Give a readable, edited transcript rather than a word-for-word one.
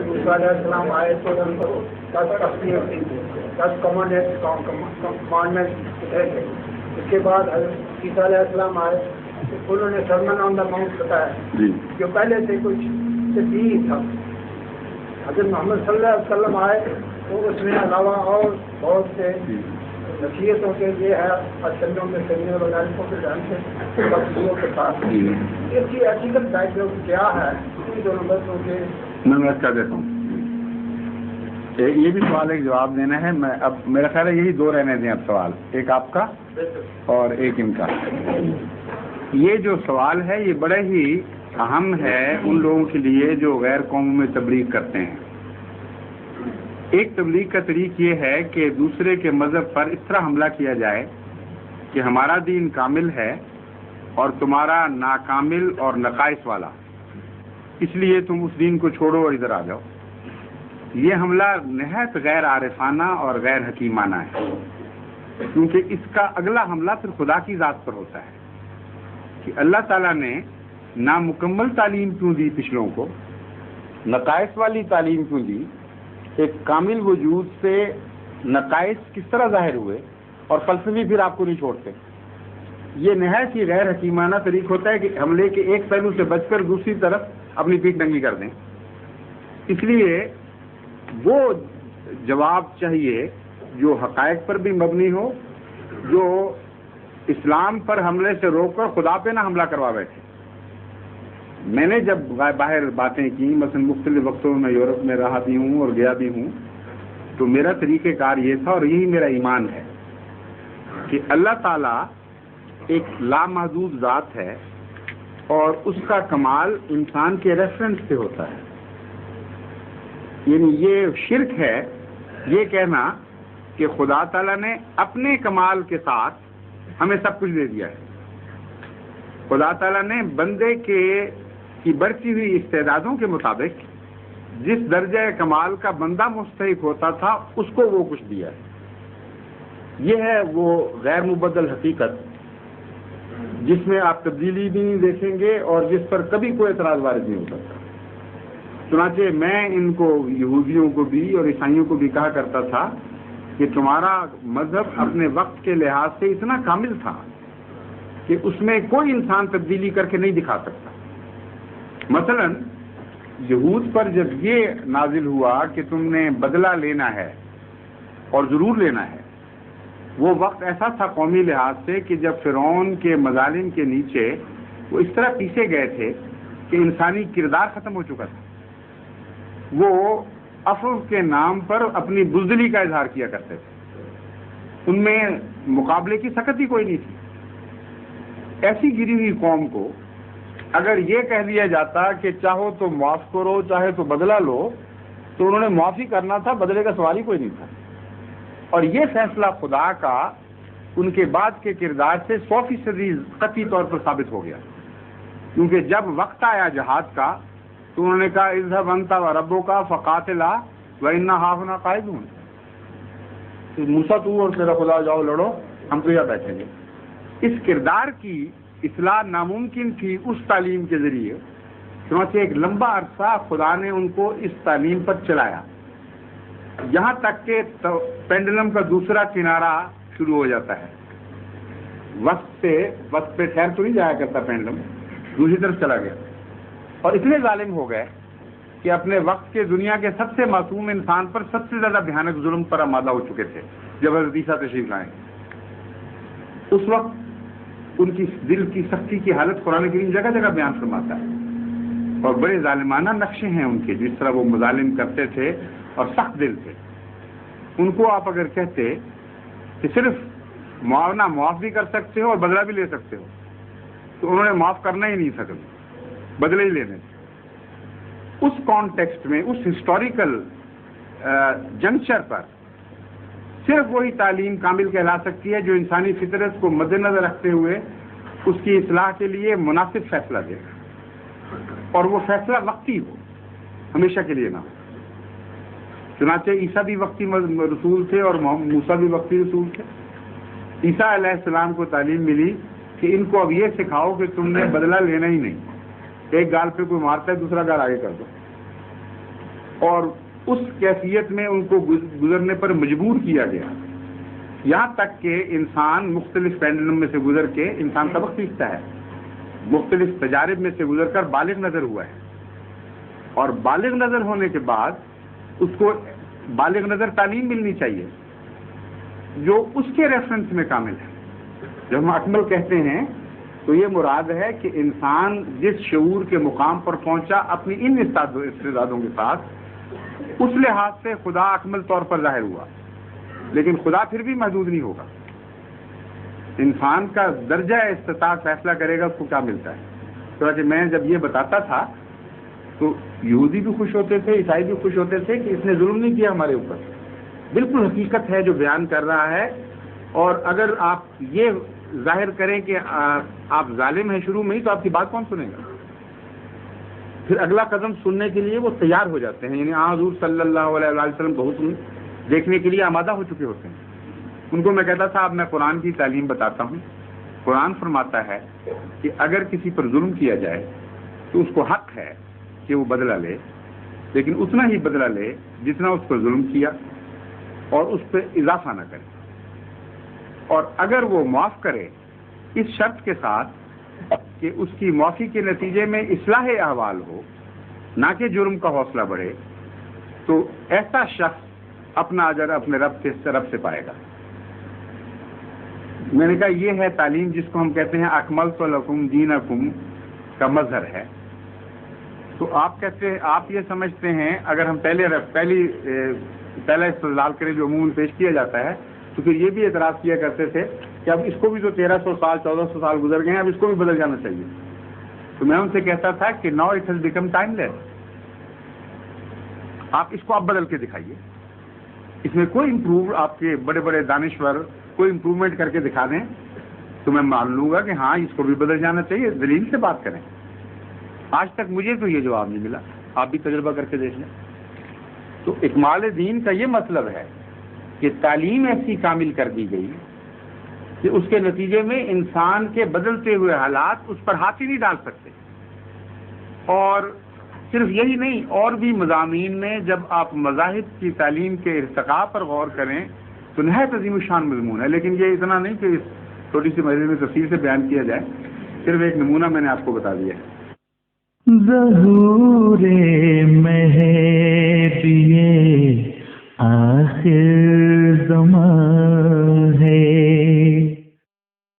موسیٰ علیہ السلام آئے تو ان کو 10 تختیاں تھیں، 10 کمانڈمنٹ تھے۔ اس کے بعد حضرت عیسیٰ علیہ السلام آئے تو انہوں نے سرمن آن دا ماؤنٹ بتایا جو پہلے سے کچھ صحیح تھا۔ حضرت محمد صلی اللہ علیہ وسلم آئے تو اس میں علاوہ اور بہت سے نصیحتوں کے یہ ہے اچھلوں میں سنیوں وغیرہ کے ڈھنگ سے بخشیوں کے ساتھ اس کی ایتھیکل بیک گراؤنڈ کیا ہے ان دونوں بچوں کے میں عرض کر دیتا ہوں۔ یہ بھی سوال ایک جواب دینا ہے۔ میں اب میرا خیال ہے یہی دو رہنے دیں اب سوال، ایک آپ کا اور ایک ان کا۔ یہ جو سوال ہے یہ بڑے ہی اہم ہے ان لوگوں کے لیے جو غیر قوموں میں تبلیغ کرتے ہیں۔ ایک تبلیغ کا طریق یہ ہے کہ دوسرے کے مذہب پر اس طرح حملہ کیا جائے کہ ہمارا دین کامل ہے اور تمہارا ناکامل اور نقائص والا، اس لیے تم اس دین کو چھوڑو اور ادھر آ جاؤ۔ یہ حملہ نہایت غیر عارفانہ اور غیر حکیمانہ ہے، کیونکہ اس کا اگلا حملہ پھر خدا کی ذات پر ہوتا ہے کہ اللہ تعالیٰ نے نامکمل تعلیم کیوں دی پچھلوں کو، نقائص والی تعلیم کیوں دی، ایک کامل وجود سے نقائص کس طرح ظاہر ہوئے، اور فلسفی پھر آپ کو نہیں چھوڑتے۔ یہ نہایت ہی غیر حکیمانہ طریق ہوتا ہے کہ حملے کے ایک پہلو سے بچ کر دوسری طرف اپنی پیٹھ ننگی کر دیں۔ اس لیے وہ جواب چاہیے جو حقائق پر بھی مبنی ہو، جو اسلام پر حملے سے روک کر خدا پہ نہ حملہ کروا بیٹھے۔ میں نے جب باہر باتیں کی، مثلا مختلف وقتوں میں یورپ میں رہا بھی ہوں اور گیا بھی ہوں، تو میرا طریقہ کار یہ تھا اور یہی میرا ایمان ہے کہ اللہ تعالیٰ ایک لامحدود ذات ہے اور اس کا کمال انسان کے ریفرنس سے ہوتا ہے۔ یعنی یہ شرک ہے یہ کہنا کہ خدا تعالیٰ نے اپنے کمال کے ساتھ ہمیں سب کچھ دے دیا ہے۔ خدا تعالیٰ نے بندے کی بڑھتی ہوئی استعدادوں کے مطابق جس درجہ کمال کا بندہ مستحق ہوتا تھا اس کو وہ کچھ دیا ہے۔ یہ ہے وہ غیر مبدل حقیقت جس میں آپ تبدیلی بھی نہیں دیکھیں گے اور جس پر کبھی کوئی اعتراض وارد نہیں ہو سکتا۔ چنانچہ میں ان کو یہودیوں کو بھی اور عیسائیوں کو بھی کہا کرتا تھا کہ تمہارا مذہب اپنے وقت کے لحاظ سے اتنا کامل تھا کہ اس میں کوئی انسان تبدیلی کر کے نہیں دکھا سکتا۔ مثلا یہود پر جب یہ نازل ہوا کہ تم نے بدلہ لینا ہے اور ضرور لینا ہے، وہ وقت ایسا تھا قومی لحاظ سے کہ جب فرعون کے مظالم کے نیچے وہ اس طرح پیسے گئے تھے کہ انسانی کردار ختم ہو چکا تھا۔ وہ عفو کے نام پر اپنی بزدلی کا اظہار کیا کرتے تھے، ان میں مقابلے کی سختی ہی کوئی نہیں تھی۔ ایسی گری ہوئی قوم کو اگر یہ کہہ دیا جاتا کہ چاہو تو معاف کرو چاہے تو بدلہ لو، تو انہوں نے معافی کرنا تھا، بدلے کا سوال ہی کوئی نہیں تھا۔ اور یہ فیصلہ خدا کا ان کے بعد کے کردار سے 100% قطعی طور پر ثابت ہو گیا، کیونکہ جب وقت آیا جہاد کا تو انہوں نے کہا اذهب انت وربک فقاتلا وانا هاهنا قاعدون، موسیٰ تو اور تیرا خدا جاؤ لڑو، ہم تو یہاں بیٹھیں گے۔ اس کردار کی اصلاح ناممکن تھی اس تعلیم کے ذریعے، چنانچہ ایک لمبا عرصہ خدا نے ان کو اس تعلیم پر چلایا، یہاں تک کہ پینڈلم کا دوسرا کنارہ شروع ہو جاتا ہے۔ وقت پہ ٹھہر تو نہیں جایا کرتا پینڈلم، دوسری طرف چلا گیا، اور اتنے ظالم ہو گئے کہ اپنے وقت کے دنیا کے سب سے معصوم انسان پر سب سے زیادہ بھیانک ظلم پر آمادہ ہو چکے تھے جب حضرت عیسیٰ تشریف لائے۔ اس وقت ان کی دل کی سختی کی حالت قرآن کریم جگہ جگہ بیان فرماتا ہے، اور بڑے ظالمانہ نقشے ہیں ان کے، جس طرح وہ مظالم کرتے تھے اور سخت دل تھے۔ ان کو آپ اگر کہتے کہ صرف معاونہ معاف بھی کر سکتے ہو اور بدلہ بھی لے سکتے ہو، تو انہوں نے معاف کرنا ہی نہیں سکتے، بدلے ہی لینے۔ اس کانٹیکسٹ میں، اس ہسٹوریکل جنکچر پر صرف وہی تعلیم کامل کہلا سکتی ہے جو انسانی فطرت کو مد نظر رکھتے ہوئے اس کی اصلاح کے لیے مناسب فیصلہ دے، اور وہ فیصلہ وقتی ہو، ہمیشہ کے لیے نہ ہو۔ چنانچہ عیسیٰ بھی وقتی رسول تھے اور موسیٰ بھی وقتی رسول تھے۔ عیسیٰ علیہ السلام کو تعلیم ملی کہ ان کو اب یہ سکھاؤ کہ تم نے بدلہ لینا ہی نہیں، ایک گال پہ کوئی مارتا ہے دوسرا گال آگے کر دو۔ اور اس کیفیت میں ان کو گزرنے پر مجبور کیا گیا، یہاں تک کہ انسان مختلف پینڈلم میں سے گزر کے انسان سبق سیکھتا ہے، مختلف تجارب میں سے گزر کر بالغ نظر ہوا ہے، اور بالغ نظر ہونے کے بعد اس کو بالغ نظر تعلیم ملنی چاہیے جو اس کے ریفرنس میں کامل ہے۔ جب ہم اکمل کہتے ہیں تو یہ مراد ہے کہ انسان جس شعور کے مقام پر پہنچا اپنی ان استعدادوں کے ساتھ، اس لحاظ سے خدا اکمل طور پر ظاہر ہوا، لیکن خدا پھر بھی محدود نہیں ہوگا۔ انسان کا درجہ استطاعت فیصلہ کرے گا اس کو کیا ملتا ہے۔ تو میں جب یہ بتاتا تھا تو یہودی بھی خوش ہوتے تھے، عیسائی بھی خوش ہوتے تھے کہ اس نے ظلم نہیں کیا ہمارے اوپر، بالکل حقیقت ہے جو بیان کر رہا ہے۔ اور اگر آپ یہ ظاہر کریں کہ آپ ظالم ہیں شروع میں ہی، تو آپ کی بات کون سنے گا؟ پھر اگلا قدم سننے کے لیے وہ تیار ہو جاتے ہیں، یعنی حضور صلی اللہ علیہ وسلم بہت دیکھنے کے لیے آمادہ ہو چکے ہوتے ہیں۔ ان کو میں کہتا تھا اب میں قرآن کی تعلیم بتاتا ہوں۔ قرآن فرماتا ہے کہ اگر کسی پر ظلم کیا جائے تو اس کو حق ہے کہ وہ بدلہ لے، لیکن اتنا ہی بدلہ لے جتنا اس پر ظلم کیا، اور اس پہ اضافہ نہ کرے، اور اگر وہ معاف کرے اس شرط کے ساتھ کہ اس کی معافی کے نتیجے میں اصلاح احوال ہو، نہ کہ جرم کا حوصلہ بڑھے، تو ایسا شخص اپنا اجر اپنے رب سے پائے گا۔ میں نے کہا یہ ہے تعلیم جس کو ہم کہتے ہیں اکملت لکم دینکم کا مظہر ہے۔ تو آپ یہ سمجھتے ہیں، اگر ہم پہلا استدلال کریں جو عموماً پیش کیا جاتا ہے، تو پھر یہ بھی اعتراض کیا کرتے تھے کہ اب اس کو بھی تو 1300 سال 1400 سال گزر گئے ہیں، اب اس کو بھی بدل جانا چاہیے۔ تو میں ان سے کہتا تھا کہ now it has become time لیس، آپ اس کو اب بدل کے دکھائیے، اس میں کوئی امپروو، آپ کے بڑے بڑے دانشور کوئی امپروومنٹ کر کے دکھا دیں تو میں مان لوں گا کہ ہاں اس کو بھی بدل جانا چاہیے، دلیل سے بات کریں۔ آج تک مجھے تو یہ جواب نہیں ملا، آپ بھی تجربہ کر کے دیکھ لیں۔ تو اکمال دین کا یہ مطلب ہے کہ تعلیم ایسی کامل کر دی گئی کہ اس کے نتیجے میں انسان کے بدلتے ہوئے حالات اس پر ہاتھ ہی نہیں ڈال سکتے۔ اور صرف یہی نہیں، اور بھی مضامین میں جب آپ مذاہب کی تعلیم کے ارتقاء پر غور کریں تو نہایت عظیم الشان مضمون ہے، لیکن یہ اتنا نہیں کہ اس چھوٹی سی مجلس میں تفصیل سے بیان کیا جائے، صرف ایک نمونہ میں نے آپ کو بتا دیا ہے۔ ظہور مہدی آخر زمان